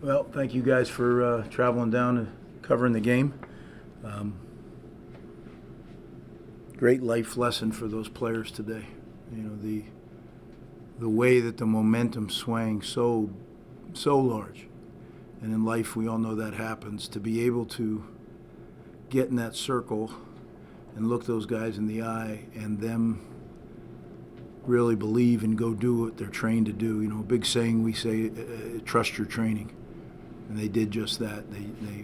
Well, thank you guys for traveling down and covering the game. Um, Great life lesson for those players today. You know, the way that the momentum swang so large, and in life we all know that happens. To be able to get in that circle and look those guys in the eye and them really believe and go do what they're trained to do. You know, a big saying we say, trust your training. And they did just that.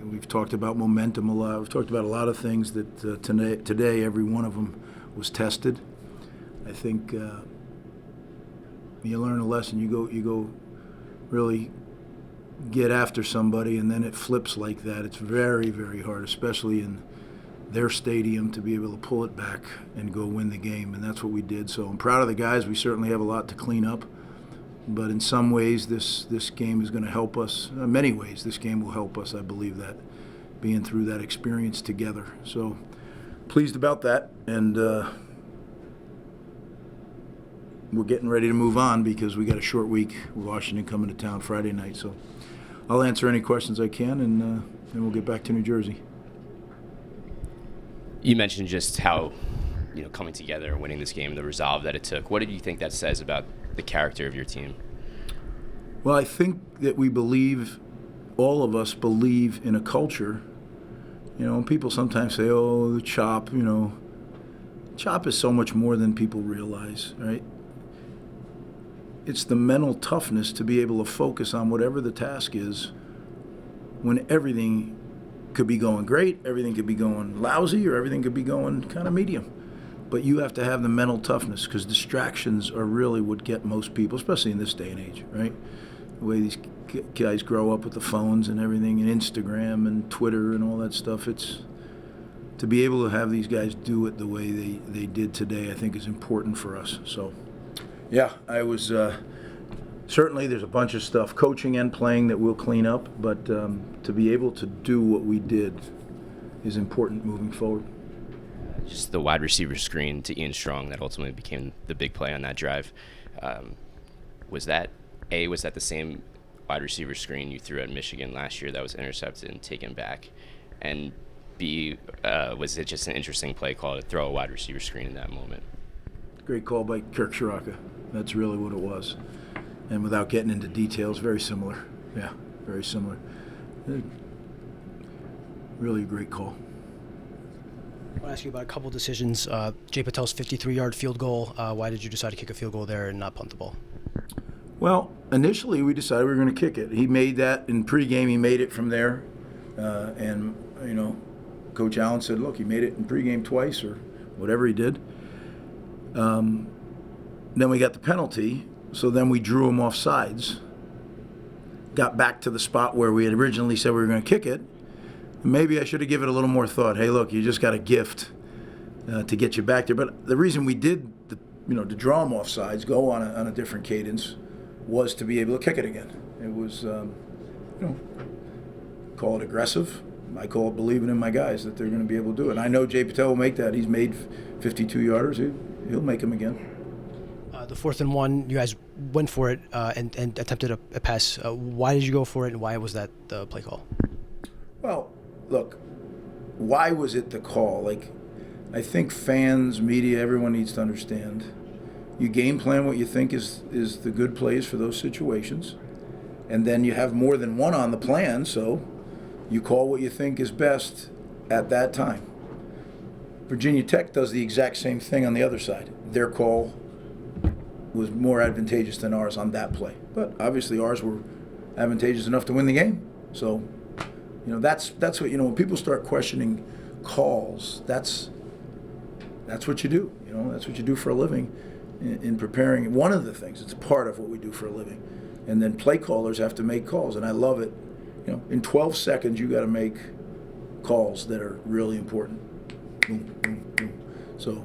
We've talked about momentum a lot. We've talked about a lot of things that today every one of them was tested. I think you learn a lesson. You go really get after somebody, and then it flips like that. It's very, very hard, especially in their stadium, to be able to pull it back and go win the game. And that's what we did. So I'm proud of the guys. We certainly have a lot to clean up. But in some ways, this game is going to help us. In many ways, this game will help us. I believe that, being through that experience together. So pleased about that, and we're getting ready to move on because we got a short week. Washington coming to town Friday night. So I'll answer any questions I can, and then we'll get back to New Jersey. You mentioned just how, coming together and winning this game, the resolve that it took. What did you think that says about the character of your team? Well, I think that all of us believe in a culture. And people sometimes say, oh, the chop, chop is so much more than people realize, right? It's the mental toughness to be able to focus on whatever the task is when everything could be going great, everything could be going lousy, or everything could be going kind of medium. But you have to have the mental toughness, because distractions are really what get most people, especially in this day and age, right? The way these guys grow up with the phones and everything, and Instagram and Twitter and all that stuff. It's to be able to have these guys do it the way they did today, I think is important for us. So, yeah, I was certainly there's a bunch of stuff, coaching and playing, that we'll clean up. But to be able to do what we did is important moving forward. Just the wide receiver screen to Ian Strong that ultimately became the big play on that drive. Was that the same wide receiver screen you threw at Michigan last year that was intercepted and taken back? And B, was it just an interesting play call to throw a wide receiver screen in that moment? Great call by Kirk Shiraka. That's really what it was. And without getting into details, very similar. Yeah, very similar. Really a great call. I want to ask you about a couple decisions. Jay Patel's 53-yard field goal. Why did you decide to kick a field goal there and not punt the ball? Well, initially we decided we were going to kick it. He made that in pregame. He made it from there. And Coach Allen said, look, he made it in pregame twice or whatever he did. Then we got the penalty. So then we drew him off sides. Got back to the spot where we had originally said we were going to kick it. Maybe I should have given it a little more thought. Hey, look, you just got a gift to get you back there. But the reason we did, to draw them off sides, go on a different cadence, was to be able to kick it again. It was, call it aggressive. I call it believing in my guys that they're going to be able to do it. And I know Jay Patel will make that. He's made 52-yarders. He'll make them again. The 4th and 1, you guys went for it and attempted a pass. Why did you go for it, and why was that the play call? Well, look, why was it the call? I think fans, media, everyone needs to understand. You game plan what you think is the good plays for those situations, and then you have more than one on the plan, so you call what you think is best at that time. Virginia Tech does the exact same thing on the other side. Their call was more advantageous than ours on that play, but obviously ours were advantageous enough to win the game. So, that's what, when people start questioning calls, that's what you do. That's what you do for a living in preparing. One of the things, it's part of what we do for a living. And then play callers have to make calls, and I love it. In 12 seconds, you got to make calls that are really important. Boom, boom, boom. So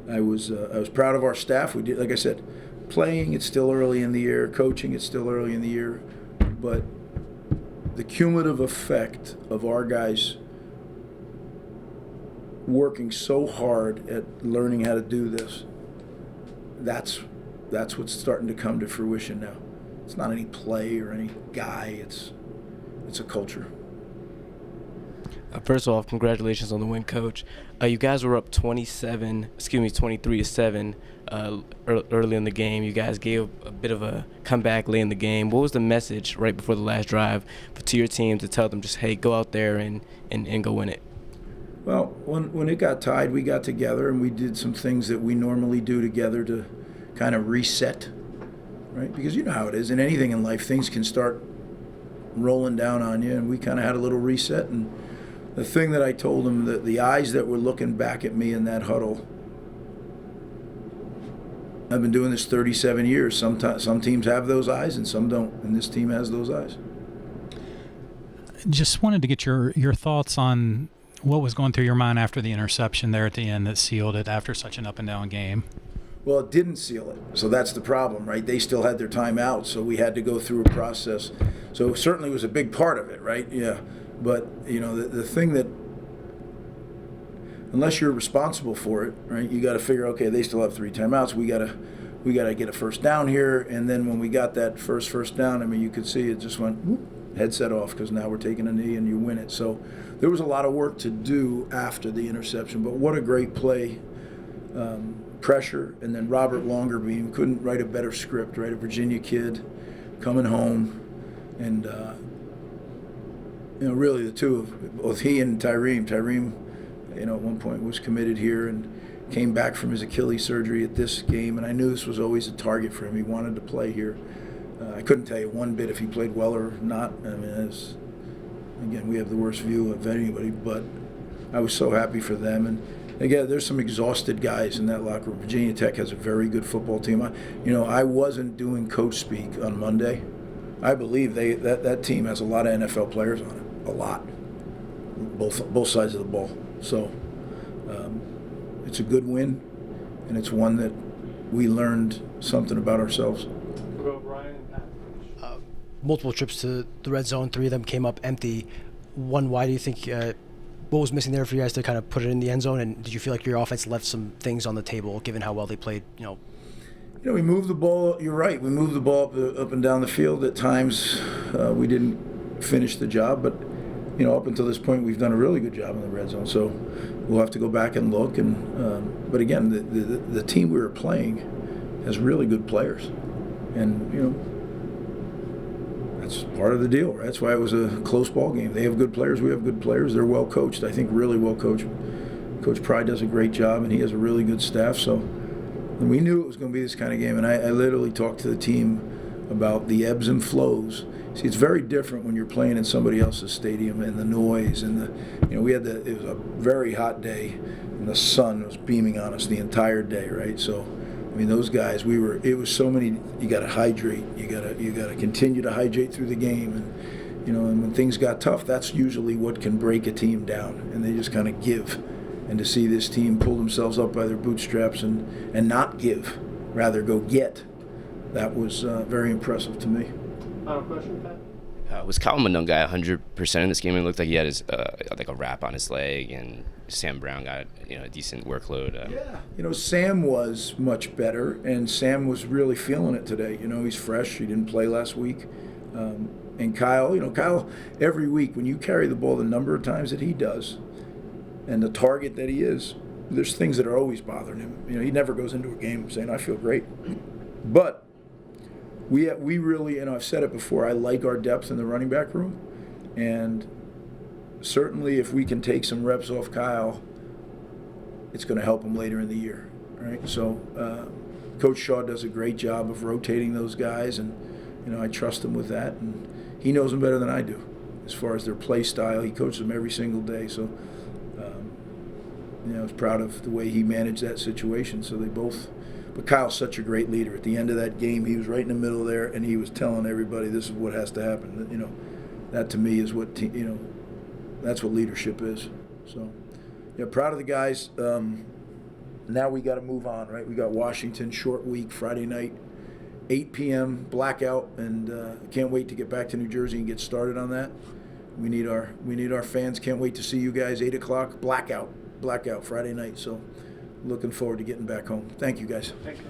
I was proud of our staff. We did, like I said, playing, it's still early in the year. Coaching, it's still early in the year. But the cumulative effect of our guys working so hard at learning how to do this, that's what's starting to come to fruition now. It's not any play or any guy. It's a culture. First off, congratulations on the win, Coach. You guys were up 23-7 early in the game. You guys gave a bit of a comeback late in the game. What was the message right before the last drive to your team to tell them just, hey, go out there and go win it? Well, when it got tied, we got together and we did some things that we normally do together to kind of reset, right? Because you know how it is. In anything in life, things can start rolling down on you, and we kind of had a little reset. And the thing that I told them, that the eyes that were looking back at me in that huddle, I've been doing this 37 years. Some teams have those eyes and some don't, and this team has those eyes. Just wanted to get your thoughts on what was going through your mind after the interception there at the end that sealed it after such an up-and-down game. Well, it didn't seal it, so that's the problem, right? They still had their timeout, so we had to go through a process. So it certainly was a big part of it, right? Yeah. But, you know, the thing that, unless you're responsible for it, right, you got to figure, okay, they still have 3 timeouts. We got to get a first down here. And then when we got that first down, I mean, you could see it just went whoop, headset off, because now we're taking a knee and you win it. So there was a lot of work to do after the interception. But what a great play. Pressure, and then Robert Longerbeam couldn't write a better script, right? A Virginia kid coming home, and you know, really the two of both he and Tyreem, you know, at one point was committed here and came back from his Achilles surgery at this game, and I knew this was always a target for him. He wanted to play here. I couldn't tell you one bit if he played well or not. I mean, again, we have the worst view of anybody, but I was so happy for them. And again, there's some exhausted guys in that locker room. Virginia Tech has a very good football team. I wasn't doing coach speak on Monday. I believe that team has a lot of NFL players on it, a lot, both sides of the ball. So it's a good win, and it's one that we learned something about ourselves. Multiple trips to the red zone, 3 of them came up empty. One, why do you think? What was missing there for you guys to kind of put it in the end zone? And did you feel like your offense left some things on the table, given how well they played? You know, we moved the ball. You're right. We moved the ball up and down the field. At times, we didn't finish the job, but you know, up until this point, we've done a really good job in the red zone. So we'll have to go back and look. And but again, the team we were playing has really good players, and you know, that's part of the deal, right? That's why it was a close ball game. They have good players. We have good players. They're well coached. I think really well coached. Coach Pry does a great job, and he has a really good staff. So we knew it was going to be this kind of game, and I literally talked to the team about the ebbs and flows. See, it's very different when you're playing in somebody else's stadium and the noise and it was a very hot day, and the sun was beaming on us the entire day, right? So I mean, those guys, it was so many, you got to hydrate, you got to continue to hydrate through the game. And, you know, and when things got tough, that's usually what can break a team down. And they just kind of give. And to see this team pull themselves up by their bootstraps and not give, rather go get, that was very impressive to me. Final question, Pat? Was Kyle Monunga 100% in this game? It looked like he had his like a wrap on his leg, and Sam Brown got a decent workload. Yeah, you know, Sam was much better, and Sam was really feeling it today. You know, he's fresh. He didn't play last week. And Kyle, every week when you carry the ball the number of times that he does, and the target that he is, there's things that are always bothering him. You know, he never goes into a game saying, "I feel great," but we really, and I've said it before, I like our depth in the running back room, and certainly if we can take some reps off Kyle, it's going to help him later in the year, right? So Coach Shaw does a great job of rotating those guys, and you know, I trust him with that, and he knows them better than I do as far as their play style. He coaches them every single day, so you know, I was proud of the way he managed that situation. So they both. But Kyle's such a great leader. At the end of that game, he was right in the middle there, and he was telling everybody, "This is what has to happen." You know, that to me is what that's what leadership is. So, yeah, proud of the guys. Now we got to move on, right? We got Washington, short week, Friday night, 8 p.m. blackout, and can't wait to get back to New Jersey and get started on that. We need our fans. Can't wait to see you guys. 8 o'clock blackout Friday night. So, looking forward to getting back home. Thank you, guys. Thank you.